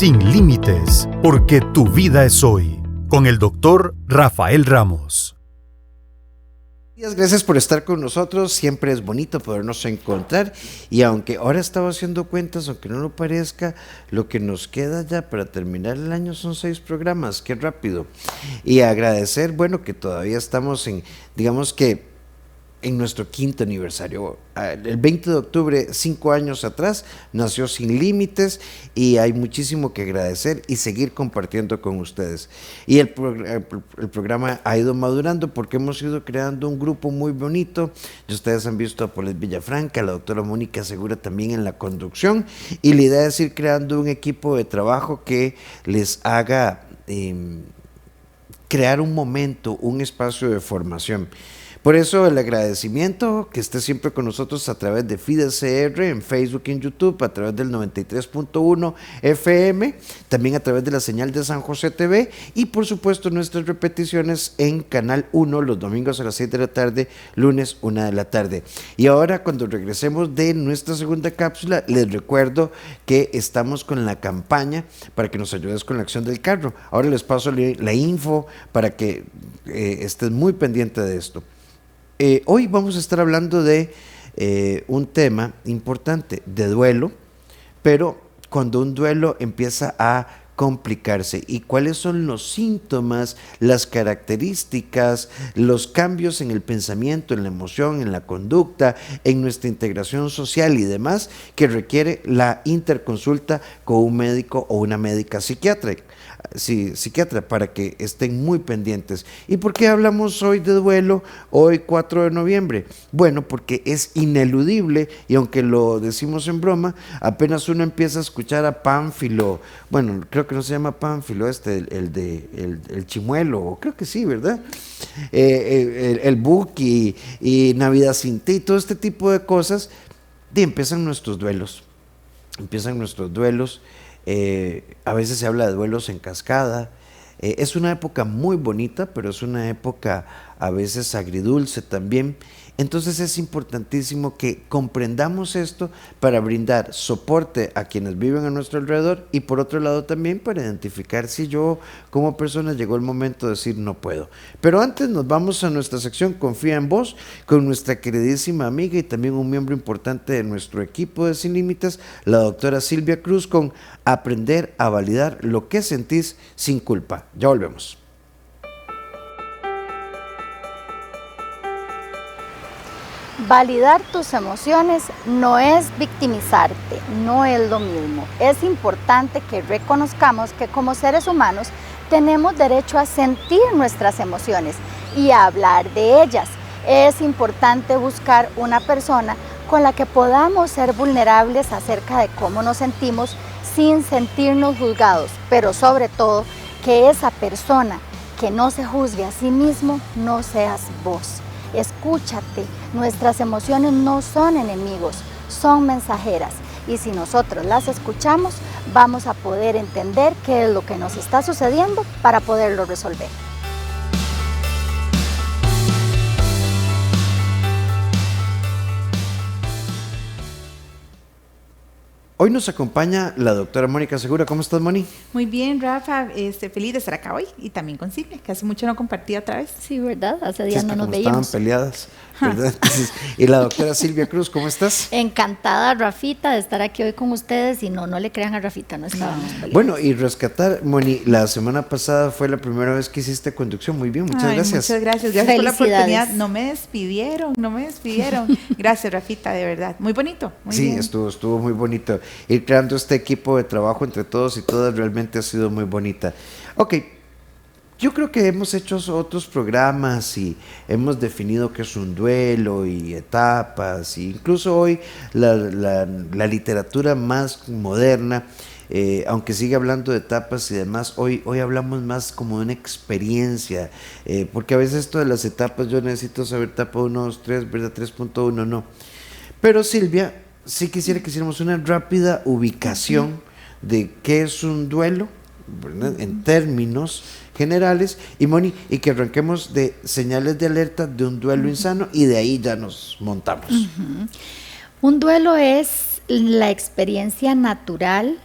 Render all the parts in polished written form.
Sin límites, porque tu vida es hoy. Con el doctor Rafael Ramos. Gracias por estar con nosotros, siempre es bonito podernos encontrar y aunque ahora estaba haciendo cuentas, aunque no lo parezca, lo que nos queda ya para terminar el año son 6 programas, qué rápido. Y agradecer, bueno, que todavía estamos en, digamos que en nuestro 5º aniversario. El 20 de octubre, 5 años atrás, nació Sin Límites y hay muchísimo que agradecer y seguir compartiendo con ustedes. Y el programa ha ido madurando porque hemos ido creando un grupo muy bonito. Y ustedes han visto a Paulette Villafranca, la doctora Mónica Segura también en la conducción. Y la idea es ir creando un equipo de trabajo que les haga crear un momento, un espacio de formación. Por eso el agradecimiento que esté siempre con nosotros a través de FidesCR, en Facebook y en YouTube, a través del 93.1 FM, también a través de la señal de San José TV y por supuesto nuestras repeticiones en Canal 1 los domingos a las 6 de la tarde, lunes 1 de la tarde. Y ahora cuando regresemos de nuestra segunda cápsula, les recuerdo que estamos con la campaña para que nos ayudes con la acción del carro. Ahora les paso la info para que estés muy pendiente de esto. Hoy vamos a estar hablando de un tema importante, de duelo, pero cuando un duelo empieza a complicarse y cuáles son los síntomas, las características, los cambios en el pensamiento, en la emoción, en la conducta, en nuestra integración social y demás que requiere la interconsulta con un médico o una médica psiquiatra para que estén muy pendientes. ¿Y por qué hablamos hoy de duelo, hoy 4 de noviembre? Bueno, porque es ineludible y aunque lo decimos en broma, apenas uno empieza a escuchar a Pánfilo, bueno, creo que no se llama Pánfilo el Chimuelo, creo que sí, ¿verdad? El Buki y Navidad sin ti, todo este tipo de cosas, y empiezan nuestros duelos. A veces se habla de duelos en cascada. Es una época muy bonita, pero es una época a veces agridulce también. Entonces es importantísimo que comprendamos esto para brindar soporte a quienes viven a nuestro alrededor y por otro lado también para identificar si yo como persona llegó el momento de decir no puedo. Pero antes nos vamos a nuestra sección Confía en Vos con nuestra queridísima amiga y también un miembro importante de nuestro equipo de Sin Límites, la doctora Silvia Cruz, con Aprender a validar lo que sentís sin culpa. Ya volvemos. Validar tus emociones no es victimizarte, no es lo mismo. Es importante que reconozcamos que como seres humanos tenemos derecho a sentir nuestras emociones y a hablar de ellas. Es importante buscar una persona con la que podamos ser vulnerables acerca de cómo nos sentimos sin sentirnos juzgados, pero sobre todo que esa persona que no se juzgue a sí mismo no seas vos. Escúchate, nuestras emociones no son enemigos, son mensajeras y si nosotros las escuchamos vamos a poder entender qué es lo que nos está sucediendo para poderlo resolver. Hoy nos acompaña la doctora Mónica Segura. ¿Cómo estás, Moni? Muy bien, Rafa. Feliz de estar acá hoy y también con Silvia, que hace mucho no compartí otra vez. Sí, ¿verdad? Hace días no nos como veíamos. Estaban peleadas, ¿verdad? Entonces, y la doctora Silvia Cruz, ¿cómo estás? Encantada, Rafita, de estar aquí hoy con ustedes y no le crean a Rafita, no estábamos peleados. Bueno, y rescatar, Moni, la semana pasada fue la primera vez que hiciste conducción. Muy bien, muchas gracias. Muchas gracias. Gracias por la oportunidad. No me despidieron. Gracias, Rafita, de verdad. Muy bonito. Muy bien. Estuvo muy bonito. Ir creando este equipo de trabajo entre todos y todas realmente ha sido muy bonita. Ok, yo creo que hemos hecho otros programas y hemos definido qué es un duelo y etapas, e incluso hoy la literatura más moderna, aunque sigue hablando de etapas y demás, hoy hablamos más como de una experiencia, porque a veces esto de las etapas, yo necesito saber etapa 1, 2, 3, ¿verdad? 3.1, no. Pero Silvia, sí quisiera que hiciéramos una rápida ubicación de qué es un duelo, ¿verdad? En términos generales, y Moni, y que arranquemos de señales de alerta de un duelo insano y de ahí ya nos montamos. Un duelo es la experiencia natural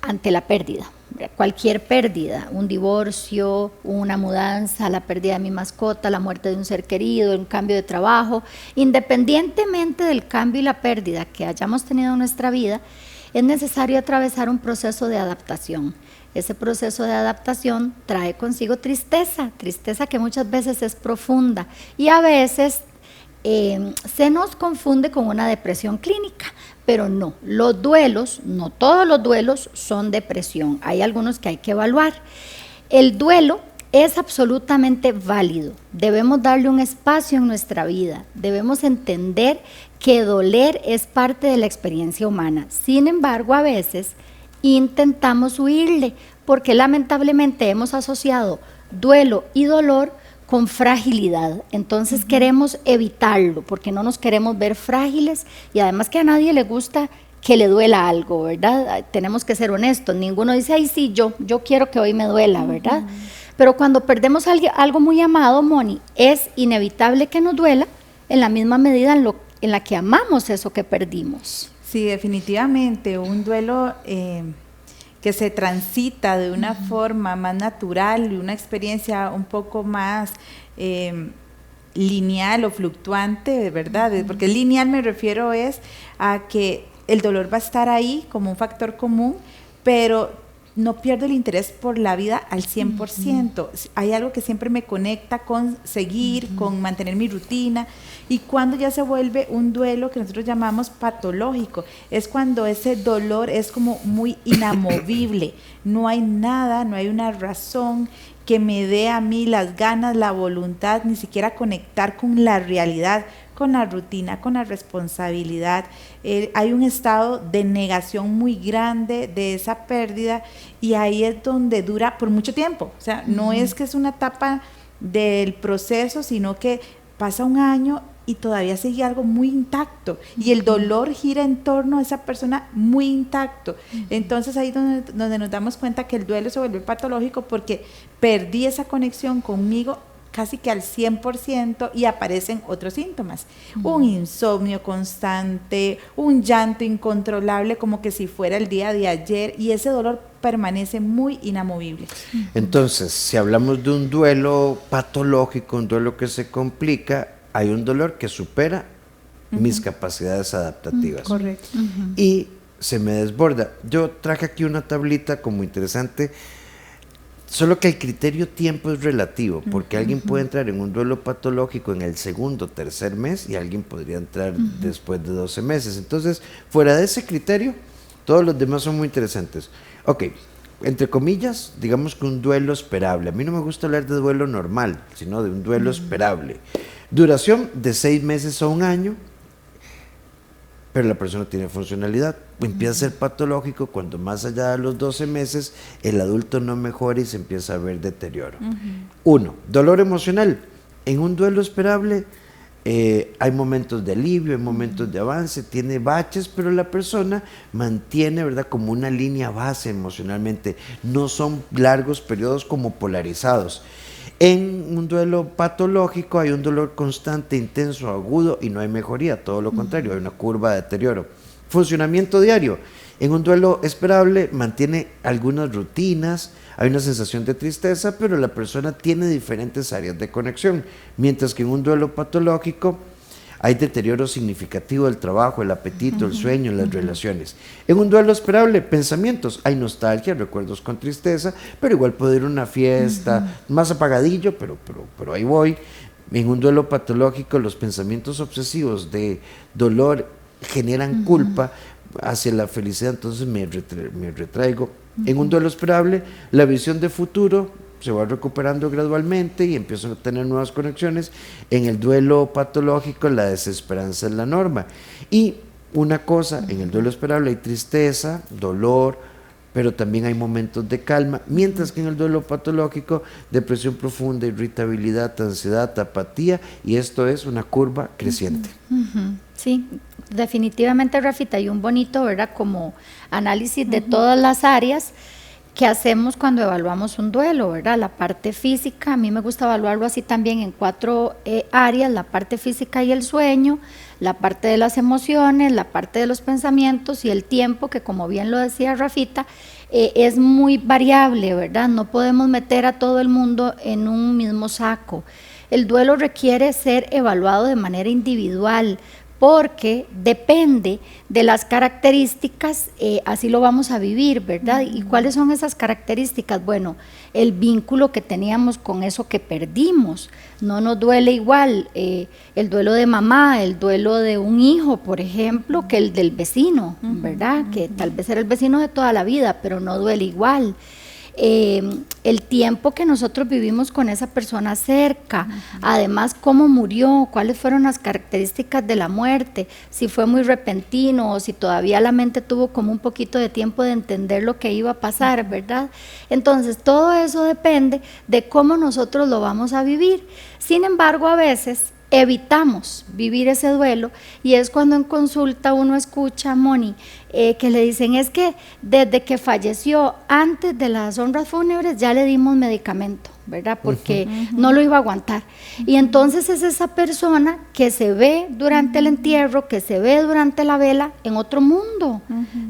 ante la pérdida. Cualquier pérdida, un divorcio, una mudanza, la pérdida de mi mascota, la muerte de un ser querido, un cambio de trabajo, independientemente del cambio y la pérdida que hayamos tenido en nuestra vida, es necesario atravesar un proceso de adaptación. Ese proceso de adaptación trae consigo tristeza que muchas veces es profunda y a veces se nos confunde con una depresión clínica, pero no, los duelos, no todos los duelos son depresión, hay algunos que hay que evaluar. El duelo es absolutamente válido, debemos darle un espacio en nuestra vida, debemos entender que doler es parte de la experiencia humana. Sin embargo, a veces intentamos huirle, porque lamentablemente hemos asociado duelo y dolor con fragilidad, entonces queremos evitarlo, porque no nos queremos ver frágiles y además que a nadie le gusta que le duela algo, ¿verdad? Tenemos que ser honestos, ninguno dice, ay sí, yo quiero que hoy me duela, ¿verdad? Pero cuando perdemos algo muy amado, Moni, es inevitable que nos duela en la misma medida en la que amamos eso que perdimos. Sí, definitivamente, un duelo que se transita de una forma más natural y una experiencia un poco más lineal o fluctuante, ¿verdad? Porque lineal me refiero a que el dolor va a estar ahí como un factor común, pero no pierdo el interés por la vida al 100%. Hay algo que siempre me conecta con seguir, con mantener mi rutina, y cuando ya se vuelve un duelo que nosotros llamamos patológico, es cuando ese dolor es como muy inamovible, no hay nada, no hay una razón que me dé a mí las ganas, la voluntad, ni siquiera conectar con la realidad, con la rutina, con la responsabilidad. Hay un estado de negación muy grande de esa pérdida y ahí es donde dura por mucho tiempo. O sea, no es que es una etapa del proceso, sino que pasa un año y todavía sigue algo muy intacto y el dolor gira en torno a esa persona muy intacto. Entonces ahí es donde nos damos cuenta que el duelo se vuelve patológico porque perdí esa conexión conmigo casi que al 100% y aparecen otros síntomas, un insomnio constante, un llanto incontrolable como que si fuera el día de ayer, y ese dolor permanece muy inamovible. Entonces, si hablamos de un duelo patológico, un duelo que se complica, hay un dolor que supera mis capacidades adaptativas. Correcto. Y se me desborda. Yo traje aquí una tablita como interesante. Solo que el criterio tiempo es relativo, porque alguien puede entrar en un duelo patológico en el segundo o tercer mes y alguien podría entrar después de 12 meses. Entonces, fuera de ese criterio, todos los demás son muy interesantes. Ok, entre comillas, digamos que un duelo esperable. A mí no me gusta hablar de duelo normal, sino de un duelo esperable. Duración de 6 meses a un año, pero la persona tiene funcionalidad. Empieza a ser patológico cuando más allá de los 12 meses el adulto no mejora y se empieza a ver deterioro. 1. Dolor emocional. En un duelo esperable hay momentos de alivio, hay momentos de avance, tiene baches, pero la persona mantiene, ¿verdad?, como una línea base emocionalmente. No son largos periodos como polarizados. En un duelo patológico hay un dolor constante, intenso, agudo y no hay mejoría, todo lo contrario, hay una curva de deterioro. Funcionamiento diario. En un duelo esperable mantiene algunas rutinas, hay una sensación de tristeza, pero la persona tiene diferentes áreas de conexión, mientras que en un duelo patológico hay deterioro significativo del trabajo, el apetito, el sueño, las relaciones. En un duelo esperable, pensamientos, hay nostalgia, recuerdos con tristeza, pero igual puede ir a una fiesta, más apagadillo, pero ahí voy. En un duelo patológico, los pensamientos obsesivos de dolor generan culpa hacia la felicidad, entonces me retraigo. En un duelo esperable, la visión de futuro se va recuperando gradualmente y empiezan a tener nuevas conexiones. En el duelo patológico, la desesperanza es la norma. Y una cosa, en el duelo esperable hay tristeza, dolor, pero también hay momentos de calma, mientras que en el duelo patológico, depresión profunda, irritabilidad, ansiedad, apatía, y esto es una curva creciente. Sí, definitivamente, Rafita, hay un bonito, ¿verdad?, como análisis de todas las áreas. ¿Qué hacemos cuando evaluamos un duelo, verdad? La parte física, a mí me gusta evaluarlo así también en 4 áreas: la parte física y el sueño, la parte de las emociones, la parte de los pensamientos y el tiempo, que como bien lo decía Rafita, es muy variable, ¿verdad? No podemos meter a todo el mundo en un mismo saco. El duelo requiere ser evaluado de manera individual, porque depende de las características, así lo vamos a vivir, ¿verdad? ¿Y cuáles son esas características? Bueno, el vínculo que teníamos con eso que perdimos. No nos duele igual el duelo de mamá, el duelo de un hijo, por ejemplo, que el del vecino, ¿verdad? Que tal vez era el vecino de toda la vida, pero no duele igual. El tiempo que nosotros vivimos con esa persona cerca, además cómo murió, cuáles fueron las características de la muerte, si fue muy repentino o si todavía la mente tuvo como un poquito de tiempo de entender lo que iba a pasar, ¿verdad? Entonces todo eso depende de cómo nosotros lo vamos a vivir. Sin embargo, a veces evitamos vivir ese duelo, y es cuando en consulta uno escucha, Moni, que le dicen: es que desde que falleció, antes de las honras fúnebres ya le dimos medicamento, ¿verdad? Porque no lo iba a aguantar. Y entonces es esa persona que se ve durante el entierro, que se ve durante la vela en otro mundo,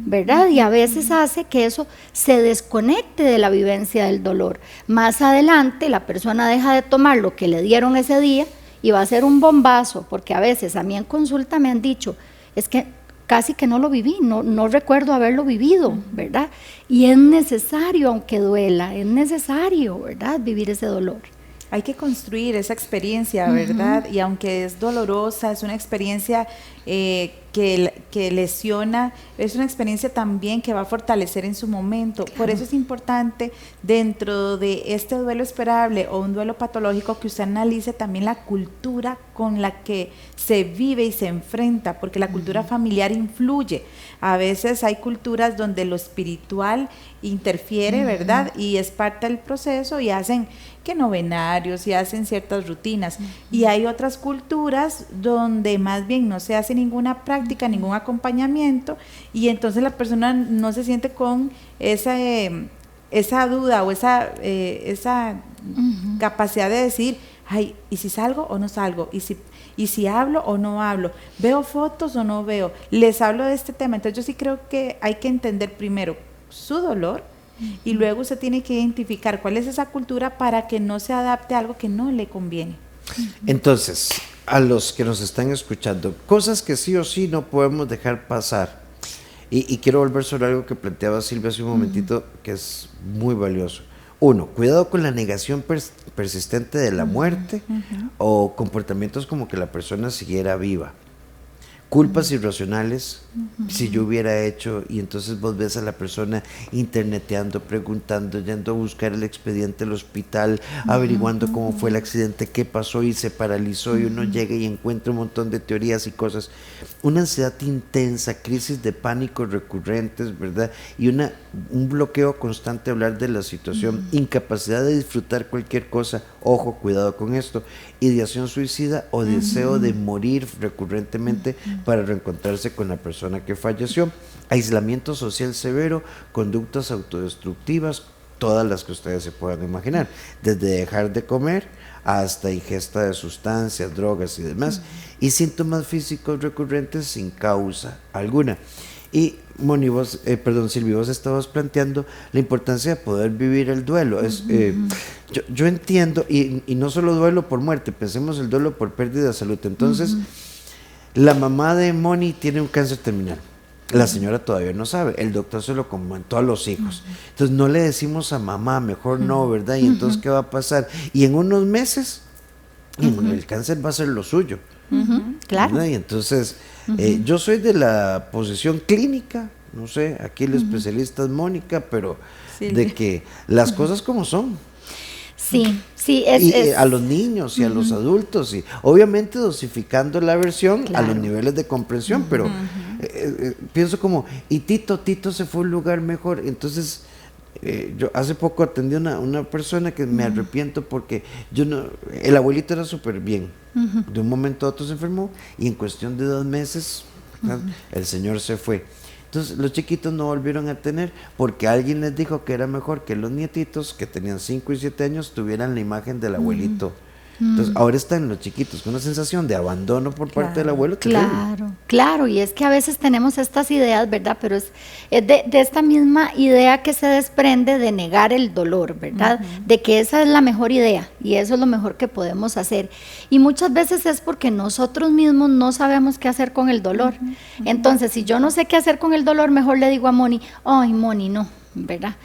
¿verdad? Y a veces hace que eso se desconecte de la vivencia del dolor. Más adelante la persona deja de tomar lo que le dieron ese día y va a ser un bombazo, porque a veces a mí en consulta me han dicho: es que casi que no lo viví, no recuerdo haberlo vivido, ¿verdad? Y es necesario, aunque duela, es necesario, ¿verdad?, vivir ese dolor. Hay que construir esa experiencia, ¿verdad? Y aunque es dolorosa, es una experiencia que lesiona, es una experiencia también que va a fortalecer en su momento. Claro. Por eso es importante, dentro de este duelo esperable o un duelo patológico, que usted analice también la cultura con la que se vive y se enfrenta, porque la cultura familiar influye. A veces hay culturas donde lo espiritual interfiere, ¿verdad? Y es parte del proceso, y hacen que novenarios y hacen ciertas rutinas. Y hay otras culturas donde más bien no se hace ninguna práctica, ningún acompañamiento, y entonces la persona no se siente con esa duda o esa capacidad de decir: ay, ¿y si salgo o no salgo? ¿Y si hablo o no hablo? ¿Veo fotos o no veo? Les hablo de este tema. Entonces yo sí creo que hay que entender primero su dolor, y luego usted tiene que identificar cuál es esa cultura para que no se adapte a algo que no le conviene. Entonces, a los que nos están escuchando, cosas que sí o sí no podemos dejar pasar. Y quiero volver sobre algo que planteaba Silvia hace un momentito, que es muy valioso. 1, cuidado con la negación persistente de la muerte, o comportamientos como que la persona siguiera viva. Culpas irracionales, si yo hubiera hecho, y entonces vos ves a la persona interneteando, preguntando, yendo a buscar el expediente del hospital, averiguando cómo fue el accidente, qué pasó, y se paralizó, y uno llega y encuentra un montón de teorías y cosas. Una ansiedad intensa, crisis de pánico recurrentes, ¿verdad? Y un bloqueo constante de hablar de la situación, incapacidad de disfrutar cualquier cosa, ojo, cuidado con esto, ideación suicida o deseo de morir recurrentemente para reencontrarse con la persona que falleció, aislamiento social severo, conductas autodestructivas, todas las que ustedes se puedan imaginar, desde dejar de comer hasta ingesta de sustancias, drogas y demás, y síntomas físicos recurrentes sin causa alguna. Y Moni, Silvia, vos estabas planteando la importancia de poder vivir el duelo. Yo entiendo, y no solo duelo por muerte, pensemos el duelo por pérdida de salud. Entonces, la mamá de Moni tiene un cáncer terminal. La señora todavía no sabe, el doctor se lo comentó a los hijos. Entonces no le decimos a mamá, mejor no, ¿verdad? Y entonces, ¿qué va a pasar? Y en unos meses, el cáncer va a ser lo suyo. Claro. ¿Verdad? Y entonces, yo soy de la posición clínica, no sé, aquí el especialista es Mónica, pero de que las cosas como son. Sí, sí, y a los niños y a los adultos, y obviamente dosificando la versión a los niveles de comprensión, pero pienso como, y Tito se fue a un lugar mejor. Entonces, yo hace poco atendí a una persona que me arrepiento porque el abuelito era súper bien, de un momento a otro se enfermó y en cuestión de 2 meses el señor se fue. Entonces los chiquitos no volvieron a tener, porque alguien les dijo que era mejor que los nietitos, que tenían 5 y 7 años, tuvieran la imagen del abuelito. Entonces ahora están los chiquitos con una sensación de abandono por parte del abuelo. Claro, y es que a veces tenemos estas ideas, ¿verdad? Pero es de esta misma idea que se desprende de negar el dolor, ¿verdad? De que esa es la mejor idea y eso es lo mejor que podemos hacer. Y muchas veces es porque nosotros mismos no sabemos qué hacer con el dolor. Entonces, si yo no sé qué hacer con el dolor, mejor le digo a Moni, ay, Moni, no, ¿verdad?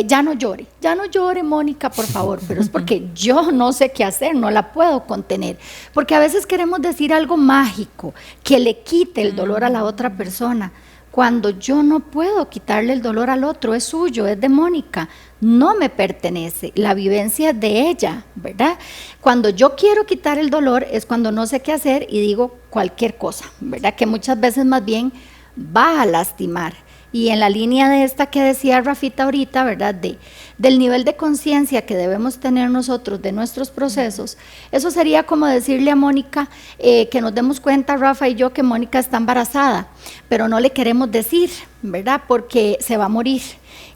Ya no llore, Mónica, por favor, pero es porque yo no sé qué hacer, no la puedo contener, porque a veces queremos decir algo mágico que le quite el dolor a la otra persona, cuando yo no puedo quitarle el dolor al otro, es suyo, es de Mónica, no me pertenece, la vivencia es de ella, ¿verdad? Cuando yo quiero quitar el dolor es cuando no sé qué hacer y digo cualquier cosa, ¿verdad? Que muchas veces más bien va a lastimar. Y en la línea de esta que decía Rafita ahorita, ¿verdad? Del nivel de conciencia que debemos tener nosotros de nuestros procesos, eso sería como decirle a Mónica que nos demos cuenta, Rafa y yo, que Mónica está embarazada, pero no le queremos decir, ¿verdad? Porque se va a morir.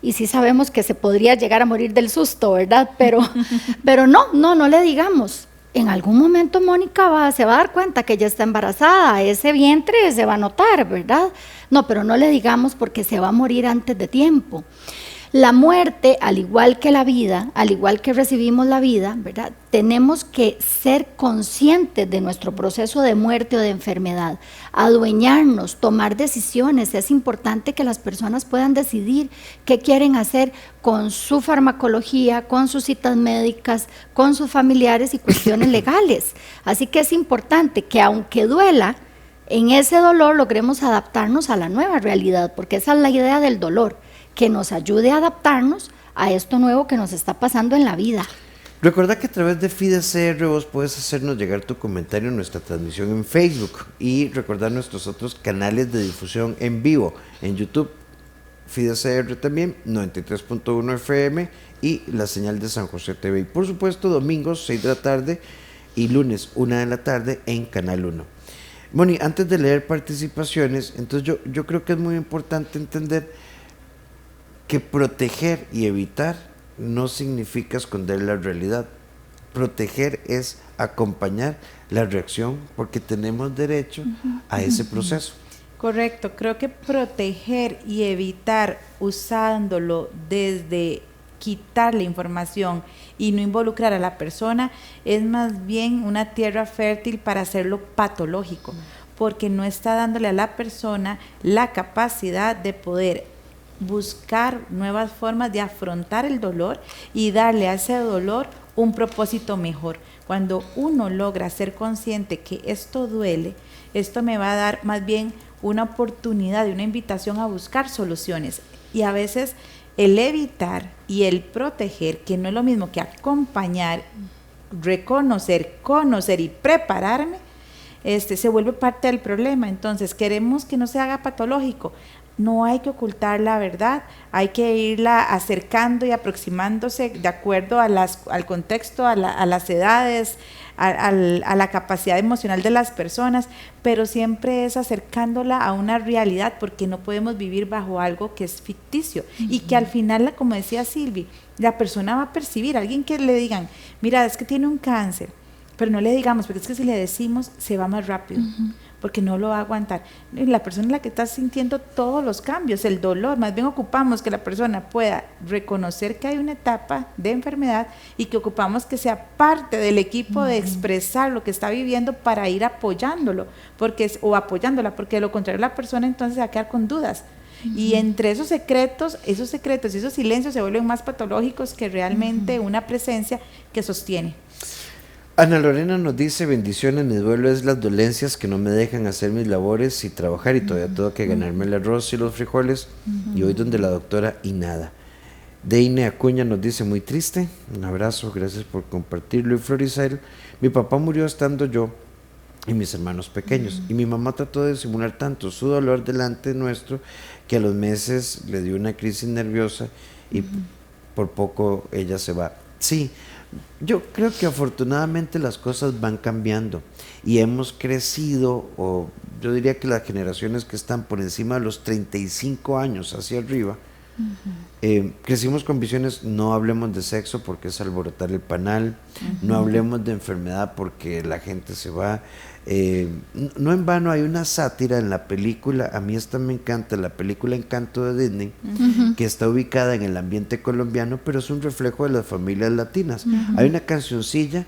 Y sí sabemos que se podría llegar a morir del susto, ¿verdad? Pero no le digamos. En algún momento Mónica se va a dar cuenta que ella está embarazada, ese vientre se va a notar, ¿verdad? No, pero no le digamos porque se va a morir antes de tiempo. La muerte, al igual que la vida, al igual que recibimos la vida, ¿verdad? Tenemos que ser conscientes de nuestro proceso de muerte o de enfermedad, adueñarnos, tomar decisiones. Es importante que las personas puedan decidir qué quieren hacer con su farmacología, con sus citas médicas, con sus familiares y cuestiones legales. Así que es importante que aunque duela, en ese dolor logremos adaptarnos a la nueva realidad, porque esa es la idea del dolor, que nos ayude a adaptarnos a esto nuevo que nos está pasando en la vida. Recuerda que a través de FIDE-CR vos puedes hacernos llegar tu comentario en nuestra transmisión en Facebook y recordar nuestros otros canales de difusión en vivo en YouTube, FIDE-CR también, 93.1 FM y la señal de San José TV. Y por supuesto, domingos 6 de la tarde y lunes 1 de la tarde en Canal 1. Moni, antes de leer participaciones, entonces yo creo que es muy importante entender que proteger y evitar no significa esconder la realidad. Proteger es acompañar la reacción porque tenemos derecho a ese proceso. Correcto, creo que proteger y evitar usándolo desde quitarle información y no involucrar a la persona es más bien una tierra fértil para hacerlo patológico, porque no está dándole a la persona la capacidad de poder buscar nuevas formas de afrontar el dolor y darle a ese dolor un propósito mejor. Cuando uno logra ser consciente que esto duele, esto me va a dar más bien una oportunidad y una invitación a buscar soluciones. Y a veces el evitar y el proteger, que no es lo mismo que acompañar, reconocer, conocer y prepararme, se vuelve parte del problema. Entonces queremos que no se haga patológico. No hay que ocultar la verdad, hay que irla acercando y aproximándose de acuerdo a al contexto, a las edades, a la capacidad emocional de las personas, pero siempre es acercándola a una realidad, porque no podemos vivir bajo algo que es ficticio y que al final, como decía Silvi, la persona va a percibir, alguien que le digan, mira, es que tiene un cáncer, pero no le digamos, porque es que si le decimos se va más rápido. Porque no lo va a aguantar. La persona es la que está sintiendo todos los cambios, el dolor. Más bien ocupamos que la persona pueda reconocer que hay una etapa de enfermedad y que ocupamos que sea parte del equipo de expresar lo que está viviendo para ir apoyándolo, o apoyándola, porque de lo contrario la persona entonces va a quedar con dudas. Y entre esos secretos y esos silencios se vuelven más patológicos que realmente una presencia que sostiene. Ana Lorena nos dice: bendiciones, mi duelo es las dolencias que no me dejan hacer mis labores y trabajar, y todavía tengo que ganarme el arroz y los frijoles, y hoy donde la doctora y nada. Deine Acuña nos dice: muy triste, un abrazo, gracias por compartirlo. Y Floricel: mi papá murió estando yo y mis hermanos pequeños, y mi mamá trató de disimular tanto su dolor delante nuestro que a los meses le dio una crisis nerviosa y por poco ella se va. Sí, Yo creo que afortunadamente las cosas van cambiando y hemos crecido, o yo diría que las generaciones que están por encima de los 35 años hacia arriba, crecimos con visiones: no hablemos de sexo porque es alborotar el panal, no hablemos de enfermedad porque la gente se va. No en vano hay una sátira en la película, a mí esta me encanta, la película Encanto de Disney, que está ubicada en el ambiente colombiano, pero es un reflejo de las familias latinas. Hay una cancioncilla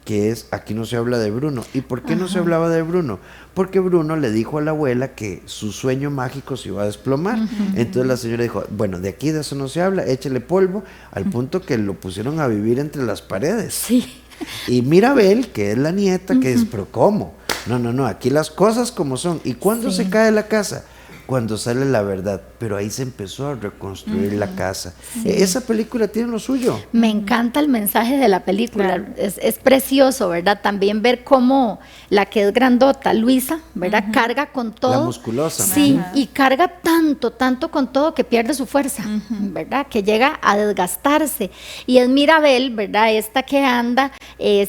que es Aquí no se habla de Bruno. ¿Y por qué no se hablaba de Bruno? Porque Bruno le dijo a la abuela que su sueño mágico se iba a desplomar. Entonces la señora dijo: bueno, de aquí de eso no se habla, échele polvo, al punto que lo pusieron a vivir entre las paredes. Sí. Y Mirabel, que es la nieta, que dice: pero ¿cómo? No, aquí las cosas como son. ¿Y cuándo se cae la casa? Cuando sale la verdad. Pero ahí se empezó a reconstruir la casa. Esa película tiene lo suyo. Me encanta el mensaje de la película, claro. Es precioso, ¿verdad? También ver cómo la que es grandota, Luisa, ¿verdad? Carga con todo. La musculosa. Sí, y carga tanto con todo que pierde su fuerza, ¿verdad? Que llega a desgastarse. Y es Mirabel, ¿verdad? Esta que anda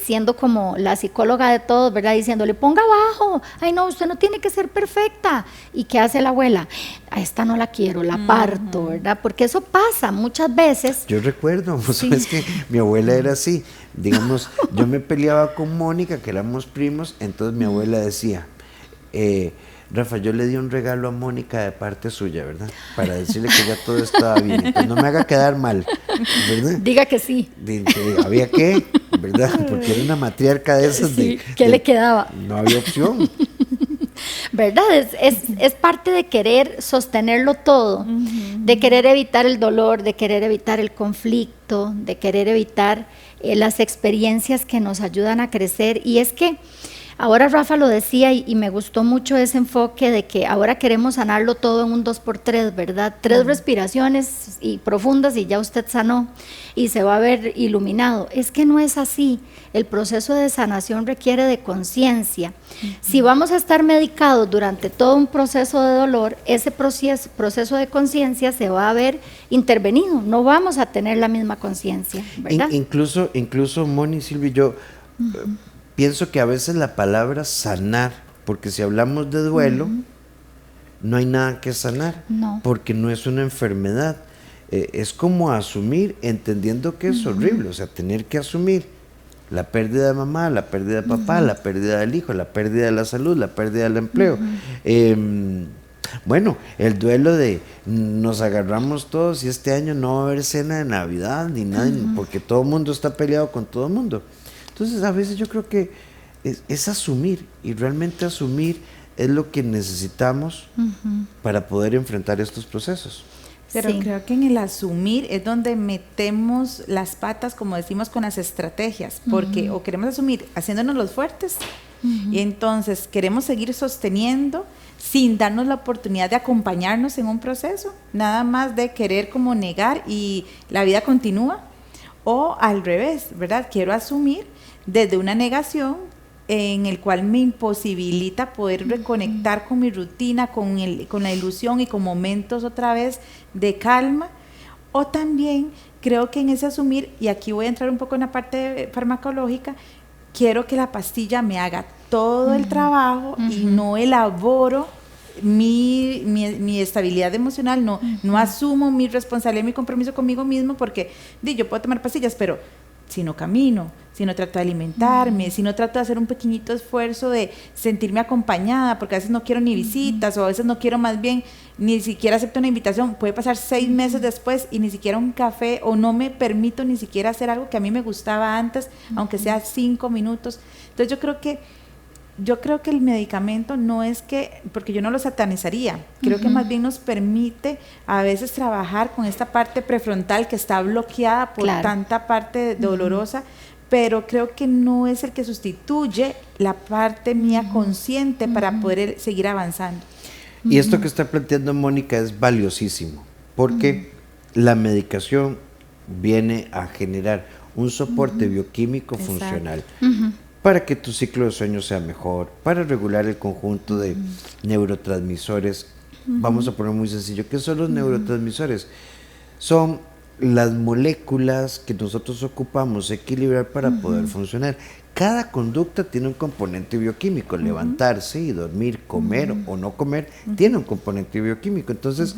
siendo como la psicóloga de todos, ¿verdad? Diciéndole: ponga abajo, ay no, usted no tiene que ser perfecta. ¿Y qué hace la abuela? A esta no la quiero, la parto, ¿verdad? Porque eso pasa muchas veces. Yo recuerdo, sabes que mi abuela era así. Digamos, yo me peleaba con Mónica, que éramos primos, entonces mi abuela decía: Rafa, yo le di un regalo a Mónica de parte suya, ¿verdad? Para decirle que ya todo estaba bien, pues no me haga quedar mal, ¿verdad? Diga que sí. Había que, ¿verdad? Porque era una matriarca de esas sí, ¿qué le quedaba? No había opción. ¿Verdad? Es parte de querer sostenerlo todo, de querer evitar el dolor, de querer evitar el conflicto, de querer evitar las experiencias que nos ayudan a crecer. Y es que ahora Rafa lo decía y me gustó mucho ese enfoque de que ahora queremos sanarlo todo en un 2x3, ¿verdad? 3 respiraciones y profundas y ya usted sanó y se va a ver iluminado. Es que no es así. El proceso de sanación requiere de conciencia. Si vamos a estar medicados durante todo un proceso de dolor, ese proceso de conciencia se va a ver intervenido. No vamos a tener la misma conciencia, ¿verdad? Incluso Moni, Silvia, yo pienso que a veces la palabra sanar, porque si hablamos de duelo, no hay nada que sanar, porque no es una enfermedad. Es como asumir, entendiendo que es horrible, o sea, tener que asumir la pérdida de mamá, la pérdida de papá, la pérdida del hijo, la pérdida de la salud, la pérdida del empleo. Bueno, el duelo de nos agarramos todos y este año no va a haber cena de Navidad ni nada, porque todo el mundo está peleado con todo el mundo. Entonces a veces yo creo que es asumir, y realmente asumir es lo que necesitamos para poder enfrentar estos procesos. Pero creo que en el asumir es donde metemos las patas, como decimos, con las estrategias, porque o queremos asumir haciéndonos los fuertes, y entonces queremos seguir sosteniendo sin darnos la oportunidad de acompañarnos en un proceso, nada más de querer como negar y la vida continúa, o al revés, ¿verdad? Quiero asumir desde una negación en el cual me imposibilita poder reconectar con mi rutina, con la ilusión y con momentos otra vez de calma. O también creo que en ese asumir, y aquí voy a entrar un poco en la parte farmacológica, quiero que la pastilla me haga todo el trabajo y no elaboro mi estabilidad emocional, no asumo mi responsabilidad, mi compromiso conmigo mismo, porque yo puedo tomar pastillas, pero si no camino, si no trato de alimentarme, si no trato de hacer un pequeñito esfuerzo de sentirme acompañada, porque a veces no quiero ni visitas, o a veces no quiero, más bien ni siquiera acepto una invitación, puede pasar 6 meses después y ni siquiera un café, o no me permito ni siquiera hacer algo que a mí me gustaba antes, aunque sea 5 minutos. Entonces yo creo que el medicamento no es que, porque yo no lo satanizaría, creo que más bien nos permite a veces trabajar con esta parte prefrontal que está bloqueada por tanta parte dolorosa, pero creo que no es el que sustituye la parte mía consciente para poder seguir avanzando. Y esto que está planteando Mónica es valiosísimo, porque la medicación viene a generar un soporte bioquímico funcional. Para que tu ciclo de sueño sea mejor, para regular el conjunto de neurotransmisores. Vamos a poner muy sencillo, ¿qué son los neurotransmisores? Son las moléculas que nosotros ocupamos equilibrar para poder funcionar. Cada conducta tiene un componente bioquímico. Levantarse y dormir, comer o no comer, tiene un componente bioquímico. Entonces,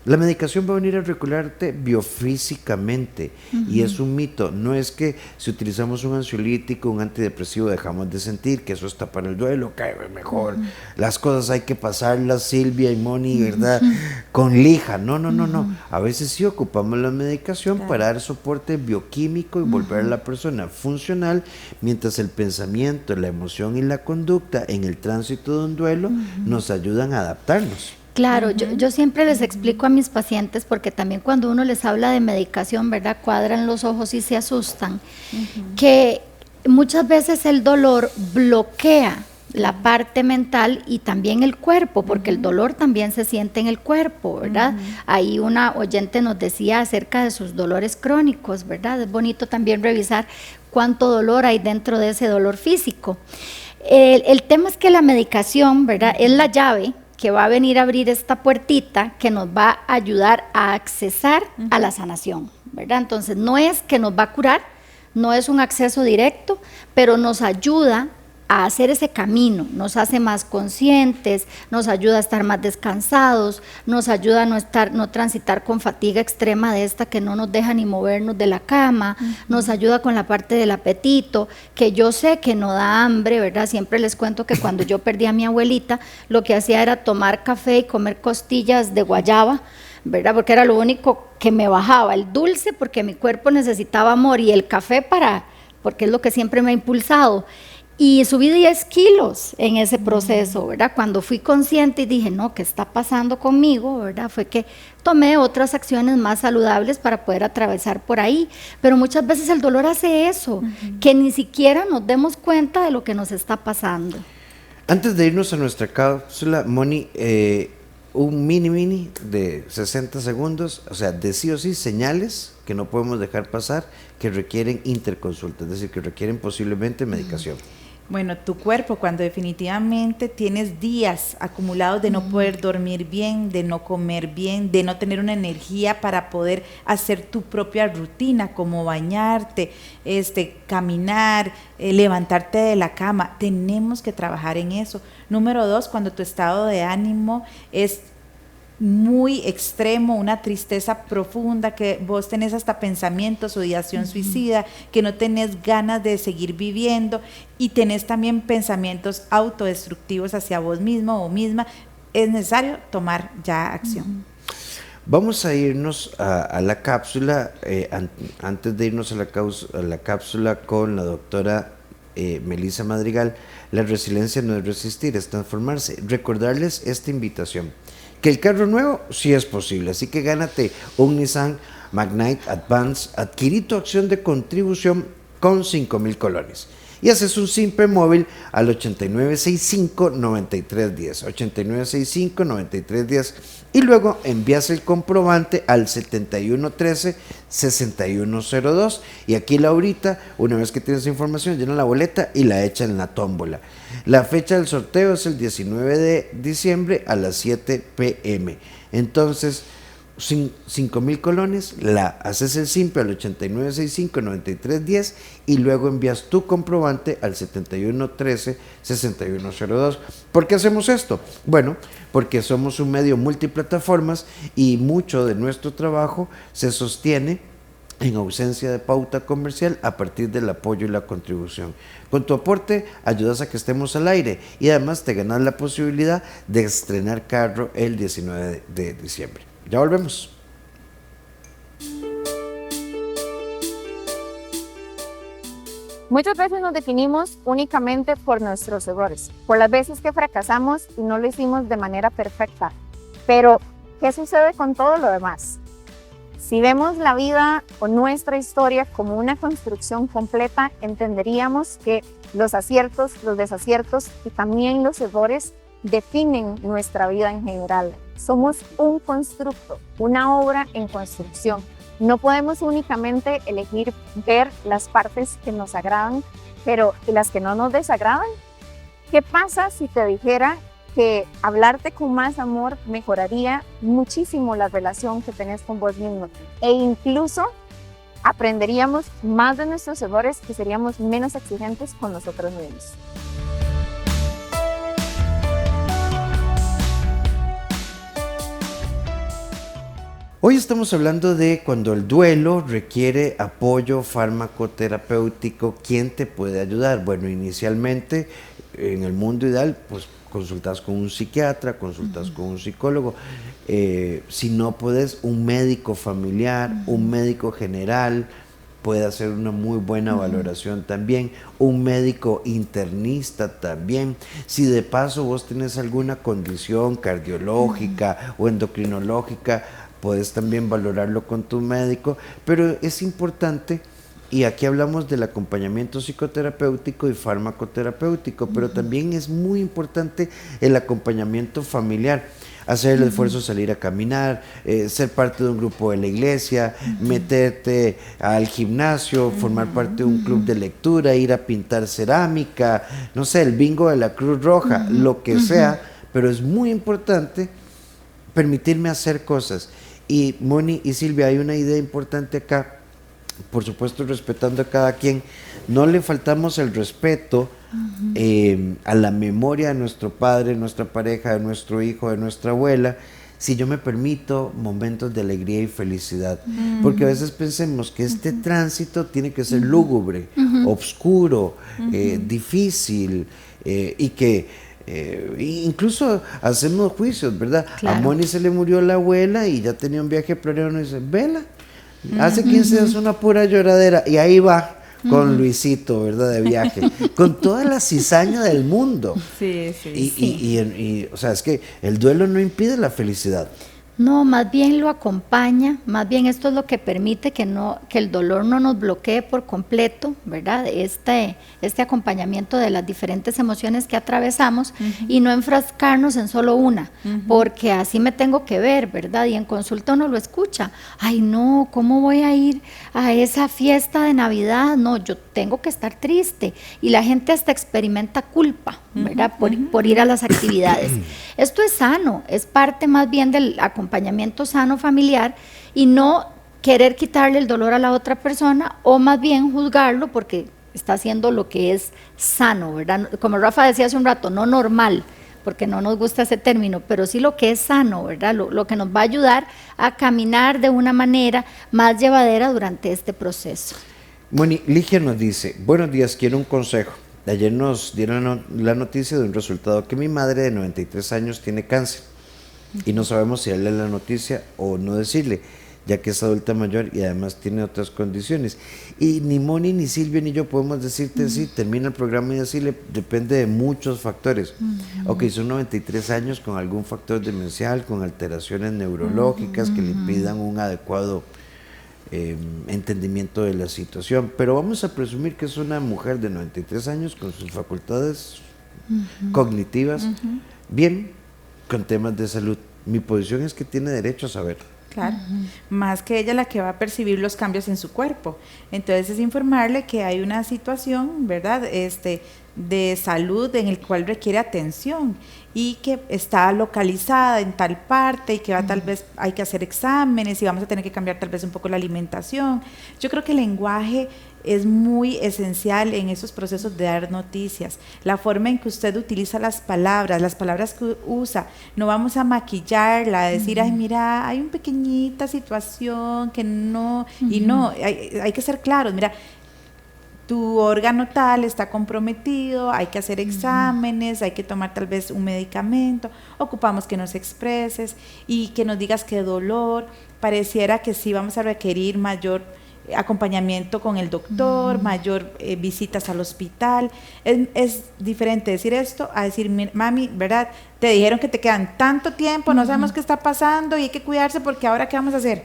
la medicación va a venir a regularte biofísicamente y es un mito. No es que si utilizamos un ansiolítico, un antidepresivo, dejamos de sentir, que eso está para el duelo, cae mejor. Las cosas hay que pasarlas, Silvia y Moni, ¿verdad? Con lija. No. A veces sí ocupamos la medicación para dar soporte bioquímico y volver a la persona funcional, mientras el pensamiento, la emoción y la conducta en el tránsito de un duelo nos ayudan a adaptarnos. Claro, yo siempre les explico a mis pacientes, porque también cuando uno les habla de medicación, ¿verdad? Cuadran los ojos y se asustan, que muchas veces el dolor bloquea la parte mental y también el cuerpo, porque el dolor también se siente en el cuerpo, ¿verdad? Ahí una oyente nos decía acerca de sus dolores crónicos, ¿verdad? Es bonito también revisar cuánto dolor hay dentro de ese dolor físico. El tema es que la medicación, ¿verdad? Es la llave que va a venir a abrir esta puertita que nos va a ayudar a accesar a la sanación, ¿verdad? Entonces, no es que nos va a curar, no es un acceso directo, pero nos ayuda a hacer ese camino, nos hace más conscientes, nos ayuda a estar más descansados, nos ayuda a no transitar con fatiga extrema de esta que no nos deja ni movernos de la cama, nos ayuda con la parte del apetito, que yo sé que no da hambre, ¿verdad? Siempre les cuento que cuando yo perdí a mi abuelita, lo que hacía era tomar café y comer costillas de guayaba, ¿verdad? Porque era lo único que me bajaba, el dulce porque mi cuerpo necesitaba amor y el café porque es lo que siempre me ha impulsado. Y subí 10 kilos en ese proceso, ¿verdad? Cuando fui consciente y dije, no, ¿qué está pasando conmigo? ¿Verdad? Fue que tomé otras acciones más saludables para poder atravesar por ahí. Pero muchas veces el dolor hace eso, que ni siquiera nos demos cuenta de lo que nos está pasando. Antes de irnos a nuestra cápsula, Moni, un mini de 60 segundos, o sea, de sí o sí señales que no podemos dejar pasar, que requieren interconsulta, es decir, que requieren posiblemente medicación. Bueno, tu cuerpo, cuando definitivamente tienes días acumulados de no poder dormir bien, de no comer bien, de no tener una energía para poder hacer tu propia rutina, como bañarte, caminar, levantarte de la cama, tenemos que trabajar en eso. Número 2, cuando tu estado de ánimo es muy extremo, una tristeza profunda, que vos tenés hasta pensamientos o ideación suicida, que no tenés ganas de seguir viviendo y tenés también pensamientos autodestructivos hacia vos mismo o misma, es necesario tomar ya acción. Vamos a irnos a la cápsula, antes de irnos a la cápsula con la doctora Melissa Madrigal. La resiliencia no es resistir, es transformarse. Recordarles esta invitación, que el carro nuevo sí es posible, así que gánate un Nissan Magnite Advance, adquirí tu acción de contribución con 5,000 colones y haces un simple móvil al 8965-9310, 8965-9310, y luego envías el comprobante al 7113-6102, y aquí Laurita, una vez que tienes información, llena la boleta y la echa en la tómbola. La fecha del sorteo es el 19 de diciembre a las 7 p.m. Entonces, 5,000 colones, la haces el simple al 8965-9310 y luego envías tu comprobante al 7113-6102. ¿Por qué hacemos esto? Bueno, porque somos un medio multiplataformas y mucho de nuestro trabajo se sostiene en ausencia de pauta comercial a partir del apoyo y la contribución. Con tu aporte ayudas a que estemos al aire y además te ganas la posibilidad de estrenar carro el 19 de diciembre. Ya volvemos. Muchas veces nos definimos únicamente por nuestros errores, por las veces que fracasamos y no lo hicimos de manera perfecta. Pero, ¿qué sucede con todo lo demás? Si vemos la vida o nuestra historia como una construcción completa, entenderíamos que los aciertos, los desaciertos y también los errores definen nuestra vida en general. Somos un constructo, una obra en construcción. No podemos únicamente elegir ver las partes que nos agradan, pero las que no nos desagradan. ¿Qué pasa si te dijera que hablarte con más amor mejoraría muchísimo la relación que tenés con vos mismo e incluso aprenderíamos más de nuestros errores y seríamos menos exigentes con nosotros mismos. Hoy estamos hablando de cuando el duelo requiere apoyo farmacoterapéutico. ¿Quién te puede ayudar? Bueno, inicialmente, en el mundo ideal, pues consultas con un psiquiatra, consultas con un psicólogo. Si no puedes, un médico familiar, un médico general puede hacer una muy buena valoración también, un médico internista también. Si de paso vos tenés alguna condición cardiológica o endocrinológica, puedes también valorarlo con tu médico, pero es importante, y aquí hablamos del acompañamiento psicoterapéutico y farmacoterapéutico, pero también es muy importante el acompañamiento familiar. Hacer el esfuerzo de salir a caminar, ser parte de un grupo de la iglesia, meterte al gimnasio, formar parte de un club de lectura, ir a pintar cerámica, no sé, el bingo de la Cruz Roja, lo que sea, pero es muy importante permitirme hacer cosas. Y Moni y Silvia, hay una idea importante acá, por supuesto respetando a cada quien, no le faltamos el respeto a la memoria de nuestro padre, nuestra pareja, de nuestro hijo, de nuestra abuela, si yo me permito momentos de alegría y felicidad, porque a veces pensemos que este tránsito tiene que ser lúgubre, oscuro, difícil, y que incluso hacemos juicios, ¿verdad? Claro. A Moni se le murió la abuela y ya tenía un viaje planeado y dice, vela, hace 15 días una pura lloradera, y ahí va con Luisito, ¿verdad? De viaje, con toda la cizaña del mundo. Sí. Y o sea, es que el duelo no impide la felicidad. No, más bien lo acompaña, más bien esto es lo que permite que el dolor no nos bloquee por completo, ¿verdad? Este acompañamiento de las diferentes emociones que atravesamos y no enfrascarnos en solo una, porque así me tengo que ver, ¿verdad? Y en consulta uno lo escucha, ay no, ¿cómo voy a ir a esa fiesta de Navidad? No, yo tengo que estar triste, y la gente hasta experimenta culpa, ¿verdad? Por ir a las actividades. Esto es sano, es parte más bien del acompañamiento sano familiar, y no querer quitarle el dolor a la otra persona, o más bien juzgarlo porque está haciendo lo que es sano, ¿verdad? Como Rafa decía hace un rato, no normal, porque no nos gusta ese término, pero sí lo que es sano, ¿verdad? Lo que nos va a ayudar a caminar de una manera más llevadera durante este proceso. Moni, Ligia nos dice, buenos días, quiero un consejo. Ayer nos dieron la noticia de un resultado que mi madre de 93 años tiene cáncer y no sabemos si darle la noticia o no decirle, ya que es adulta mayor y además tiene otras condiciones. Y ni Moni, ni Silvia, ni yo podemos decirte sí, termina el programa y decirle, depende de muchos factores. Ok, son 93 años con algún factor demencial, con alteraciones neurológicas que le impidan un adecuado entendimiento de la situación, pero vamos a presumir que es una mujer de 93 años con sus facultades cognitivas, bien, con temas de salud. Mi posición es que tiene derecho a saber. Claro, más que ella la que va a percibir los cambios en su cuerpo. Entonces es informarle que hay una situación, ¿verdad?, de salud en el cual requiere atención y que está localizada en tal parte y que tal vez hay que hacer exámenes y vamos a tener que cambiar tal vez un poco la alimentación. Yo creo que el lenguaje es muy esencial en esos procesos de dar noticias. La forma en que usted utiliza las palabras que usa, no vamos a maquillarla, a decir, ay, mira, hay una pequeñita situación que no, y no, hay que ser claros, mira, tu órgano tal está comprometido, hay que hacer exámenes, hay que tomar tal vez un medicamento, ocupamos que nos expreses y que nos digas qué dolor, pareciera que sí vamos a requerir mayor acompañamiento con el doctor, mayor visitas al hospital. Es diferente decir esto a decir, mami, ¿verdad? Te dijeron que te quedan tanto tiempo, no sabemos qué está pasando y hay que cuidarse porque ahora ¿qué vamos a hacer?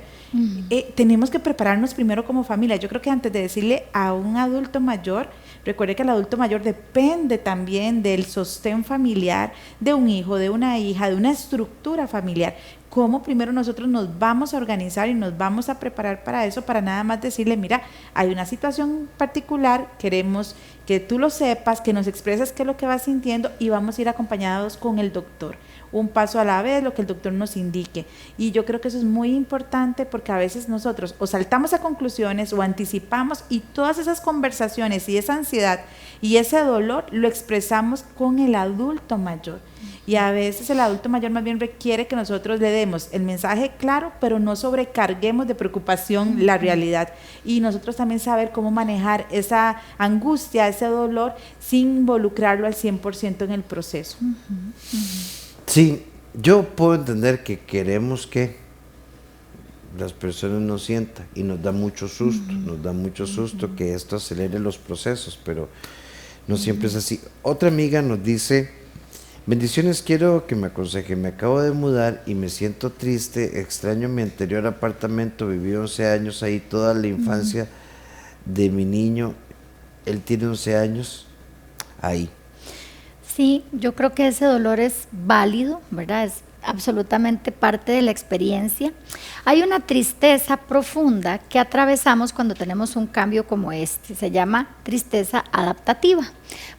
Tenemos que prepararnos primero como familia. Yo creo que antes de decirle a un adulto mayor, recuerde que el adulto mayor depende también del sostén familiar, de un hijo, de una hija, de una estructura familiar. cómo primero nosotros nos vamos a organizar y nos vamos a preparar para eso, para nada más decirle, mira, hay una situación particular, queremos que tú lo sepas, que nos expreses qué es lo que vas sintiendo y vamos a ir acompañados con el doctor. Un paso a la vez, lo que el doctor nos indique. Y yo creo que eso es muy importante porque a veces nosotros o saltamos a conclusiones o anticipamos y todas esas conversaciones y esa ansiedad y ese dolor lo expresamos con el adulto mayor. Y a veces el adulto mayor más bien requiere que nosotros le demos el mensaje claro, pero no sobrecarguemos de preocupación la realidad. Y nosotros también saber cómo manejar esa angustia, ese dolor, sin involucrarlo al 100% en el proceso. Sí, yo puedo entender que queremos que las personas nos sientan y nos da mucho susto que esto acelere los procesos, pero no siempre es así. Otra amiga nos dice: bendiciones, quiero que me aconseje, me acabo de mudar y me siento triste, extraño mi anterior apartamento, viví 11 años ahí, toda la infancia de mi niño, él tiene 11 años ahí. Sí, yo creo que ese dolor es válido, ¿verdad? Es absolutamente parte de la experiencia. Hay una tristeza profunda que atravesamos cuando tenemos un cambio como este, se llama tristeza adaptativa.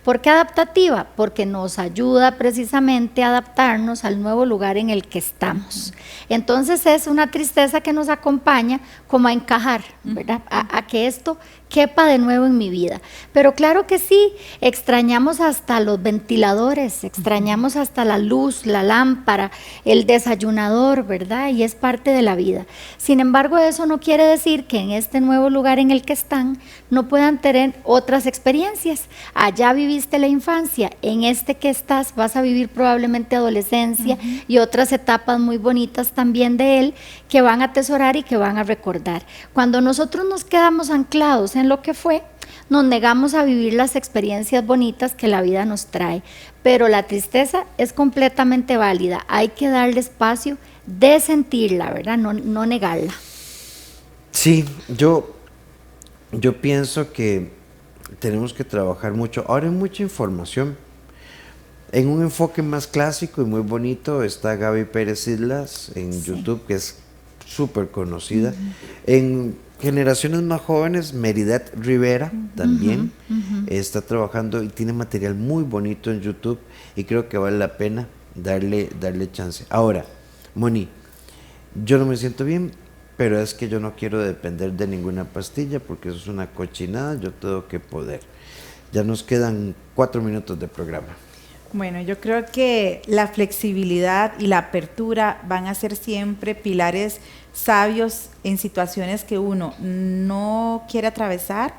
¿Por qué adaptativa? Porque nos ayuda precisamente a adaptarnos al nuevo lugar en el que estamos. Entonces es una tristeza que nos acompaña como a encajar, ¿verdad? A que esto quepa de nuevo en mi vida. Pero claro que sí, extrañamos hasta los ventiladores, extrañamos hasta la luz, la lámpara, el desayunador, ¿verdad? Y es parte de la vida. Sin embargo, eso no quiere decir que en este nuevo lugar en el que están no puedan tener otras experiencias. Allá viviste la infancia, en este que estás vas a vivir probablemente adolescencia y otras etapas muy bonitas también de él que van a atesorar y que van a recordar. Cuando nosotros nos quedamos anclados en lo que fue, nos negamos a vivir las experiencias bonitas que la vida nos trae, pero la tristeza es completamente válida, hay que darle espacio de sentirla, ¿verdad? No negarla. Sí, yo pienso que tenemos que trabajar mucho. Ahora hay mucha información. En un enfoque más clásico y muy bonito está Gaby Pérez Islas en YouTube, que es súper conocida. En generaciones más jóvenes, Meridet Rivera también está trabajando y tiene material muy bonito en YouTube y creo que vale la pena darle chance. Ahora, Moni, yo no me siento bien, pero es que yo no quiero depender de ninguna pastilla porque eso es una cochinada, yo tengo que poder. Ya nos quedan 4 minutos de programa. Bueno, yo creo que la flexibilidad y la apertura van a ser siempre pilares sabios en situaciones que uno no quiere atravesar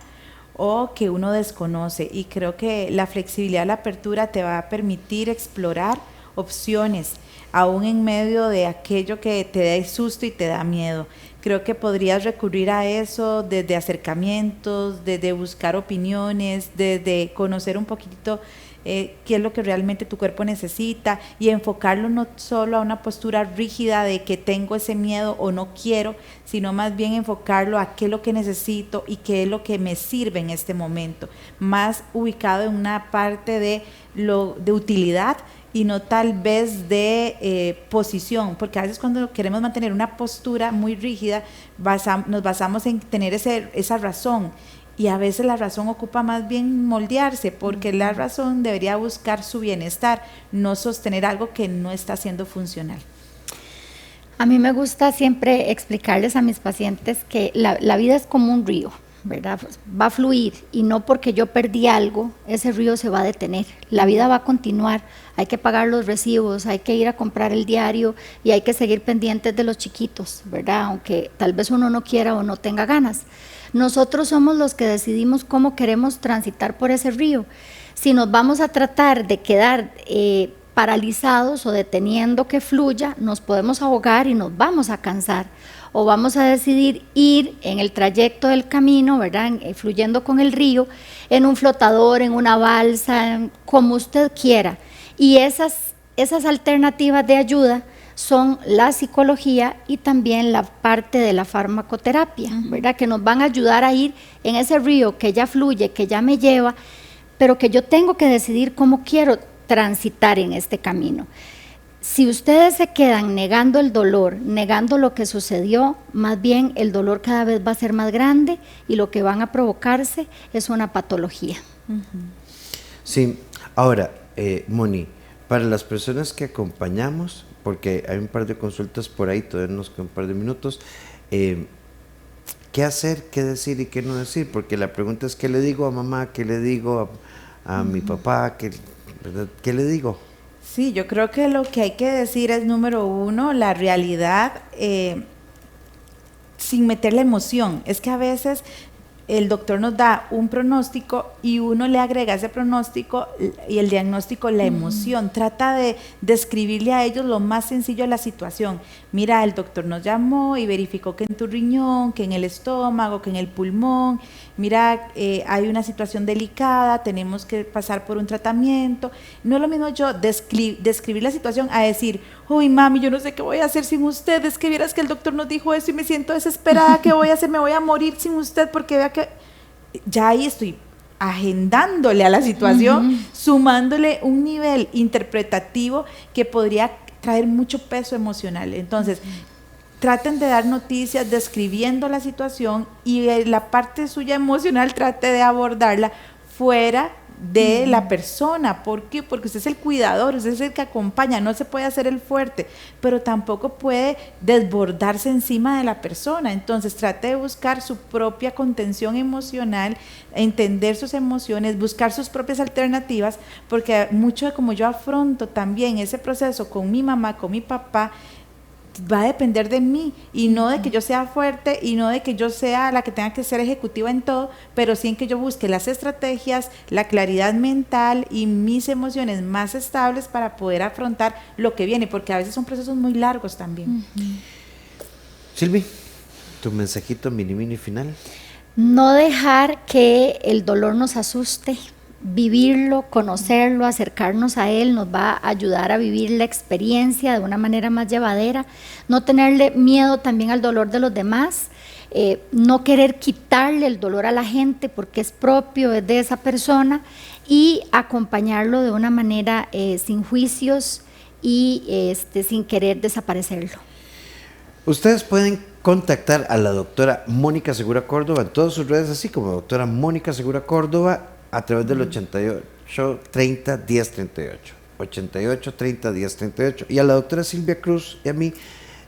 o que uno desconoce. Y creo que la flexibilidad, la apertura te va a permitir explorar opciones, aún en medio de aquello que te da susto y te da miedo. Creo que podrías recurrir a eso desde acercamientos, desde buscar opiniones, desde conocer un poquito qué es lo que realmente tu cuerpo necesita y enfocarlo no solo a una postura rígida de que tengo ese miedo o no quiero, sino más bien enfocarlo a qué es lo que necesito y qué es lo que me sirve en este momento, más ubicado en una parte de utilidad y no tal vez de posición, porque a veces cuando queremos mantener una postura muy rígida nos basamos en tener esa razón. Y a veces la razón ocupa más bien moldearse, porque la razón debería buscar su bienestar, no sostener algo que no está siendo funcional. A mí me gusta siempre explicarles a mis pacientes que la vida es como un río, ¿verdad? Va a fluir y no porque yo perdí algo, ese río se va a detener. La vida va a continuar, hay que pagar los recibos, hay que ir a comprar el diario y hay que seguir pendientes de los chiquitos, ¿verdad? Aunque tal vez uno no quiera o no tenga ganas. Nosotros somos los que decidimos cómo queremos transitar por ese río. Si nos vamos a tratar de quedar paralizados o deteniendo que fluya, nos podemos ahogar y nos vamos a cansar. O vamos a decidir ir en el trayecto del camino, ¿verdad? Fluyendo con el río, en un flotador, en una balsa, como usted quiera. Y esas alternativas de ayuda son la psicología y también la parte de la farmacoterapia, ¿verdad? Que nos van a ayudar a ir en ese río que ya fluye, que ya me lleva, pero que yo tengo que decidir cómo quiero transitar en este camino. Si ustedes se quedan negando el dolor, negando lo que sucedió, más bien el dolor cada vez va a ser más grande y lo que van a provocarse es una patología. Sí, ahora, Moni, para las personas que acompañamos, porque hay un par de consultas por ahí, todavía nos quedan un par de minutos, ¿qué hacer, qué decir y qué no decir? Porque la pregunta es, ¿qué le digo a mamá? ¿Qué le digo a mi papá? ¿Qué le digo? Sí, yo creo que lo que hay que decir es, número uno, la realidad, sin meter la emoción. Es que a veces el doctor nos da un pronóstico y uno le agrega ese pronóstico y el diagnóstico la emoción. Trata de describirle a ellos lo más sencillo de la situación. Mira, el doctor nos llamó y verificó que en tu riñón, que en el estómago, que en el pulmón, mira, hay una situación delicada, tenemos que pasar por un tratamiento. No es lo mismo yo describir la situación a decir, uy, mami, yo no sé qué voy a hacer sin usted, es que vieras que el doctor nos dijo eso y me siento desesperada, ¿qué voy a hacer? Me voy a morir sin usted porque vea que ya ahí estoy agendándole a la situación, sumándole un nivel interpretativo que podría traer mucho peso emocional. Entonces, traten de dar noticias describiendo la situación y la parte suya emocional trate de abordarla fuera de la persona. ¿Por qué? Porque usted es el cuidador, usted es el que acompaña, no se puede hacer el fuerte, pero tampoco puede desbordarse encima de la persona. Entonces trate de buscar su propia contención emocional, entender sus emociones, buscar sus propias alternativas, porque mucho de como yo afronto también ese proceso con mi mamá, con mi papá, va a depender de mí y no de que yo sea fuerte y no de que yo sea la que tenga que ser ejecutiva en todo, pero sí en que yo busque las estrategias, la claridad mental y mis emociones más estables para poder afrontar lo que viene, porque a veces son procesos muy largos también. Silvi, tu mensajito mini final. No dejar que el dolor nos asuste. Vivirlo, conocerlo, acercarnos a él nos va a ayudar a vivir la experiencia de una manera más llevadera, no tenerle miedo también al dolor de los demás, no querer quitarle el dolor a la gente porque es propio, es de esa persona, y acompañarlo de una manera sin juicios y sin querer desaparecerlo. Ustedes pueden contactar a la doctora Mónica Segura Córdoba en todas sus redes, así como doctora Mónica Segura Córdoba, a través del 88 30 10 38, 88 30 10 38, y a la doctora Silvia Cruz y a mí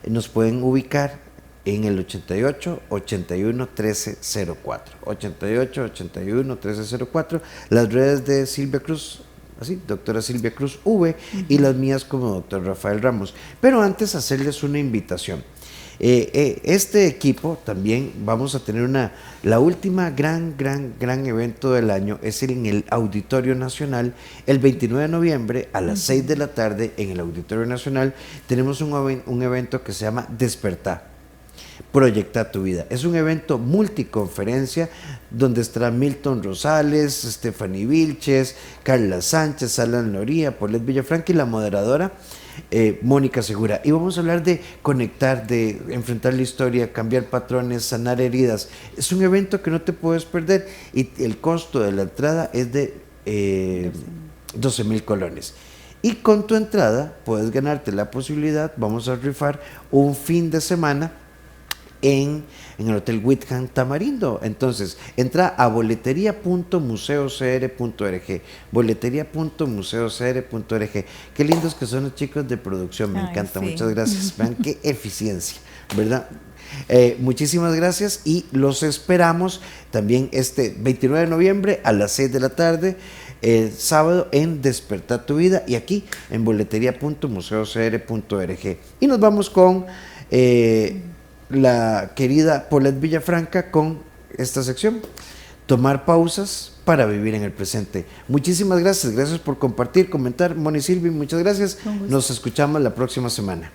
nos pueden ubicar en el 88 81 13 04, 88 81 13 04, las redes de Silvia Cruz, así, doctora Silvia Cruz V, y las mías como doctor Rafael Ramos. Pero antes hacerles una invitación. Este equipo también vamos a tener la última gran evento del año, es en el Auditorio Nacional, el 29 de noviembre a las 6 de la tarde en el Auditorio Nacional. Tenemos un evento que se llama Despertar, Proyecta tu vida. Es un evento multiconferencia donde estarán Milton Rosales, Stephanie Vilches, Carla Sánchez, Alan Loría, Paulette Villafranca y la moderadora Mónica Segura, y vamos a hablar de conectar, de enfrentar la historia, cambiar patrones, sanar heridas. Es un evento que no te puedes perder y el costo de la entrada es de 12,000 colones. Y con tu entrada puedes ganarte la posibilidad, vamos a rifar un fin de semana en el Hotel Whitham Tamarindo. Entonces, entra a boletería.museocr.org, boletería.museocr.org. Qué lindos que son los chicos de producción, me encanta, sí. Muchas gracias. Vean qué eficiencia, ¿verdad? Muchísimas gracias y los esperamos también este 29 de noviembre a las 6 de la tarde, sábado, en Despertar tu Vida, y aquí en boletería.museocr.org. Y nos vamos con la querida Paulette Villafranca con esta sección, tomar pausas para vivir en el presente. Muchísimas gracias por compartir, comentar. Moni, Silvi, muchas gracias. Nos escuchamos la próxima semana.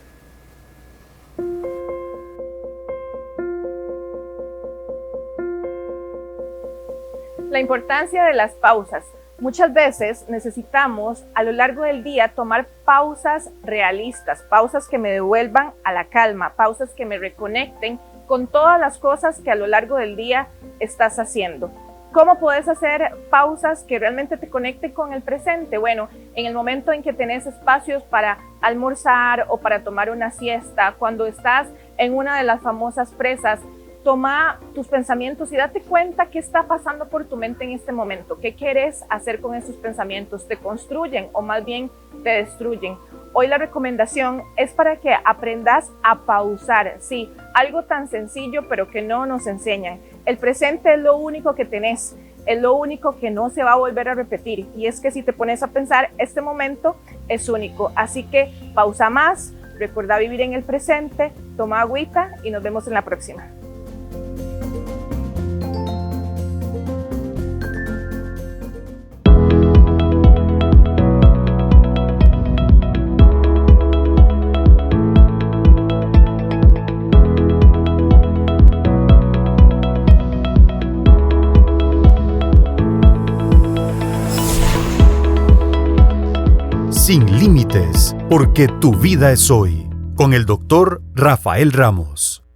La importancia de las pausas. Muchas veces necesitamos a lo largo del día tomar pausas realistas, pausas que me devuelvan a la calma, pausas que me reconecten con todas las cosas que a lo largo del día estás haciendo. ¿Cómo puedes hacer pausas que realmente te conecten con el presente? Bueno, en el momento en que tenés espacios para almorzar o para tomar una siesta, cuando estás en una de las famosas presas, toma tus pensamientos y date cuenta qué está pasando por tu mente en este momento. ¿Qué quieres hacer con esos pensamientos? ¿Te construyen o más bien te destruyen? Hoy la recomendación es para que aprendas a pausar. Sí, algo tan sencillo pero que no nos enseñan. El presente es lo único que tenés, es lo único que no se va a volver a repetir. Y es que si te pones a pensar, este momento es único. Así que pausa más, recuerda vivir en el presente, toma agüita y nos vemos en la próxima. Sin límites, porque tu vida es hoy. Con el doctor Rafael Ramos.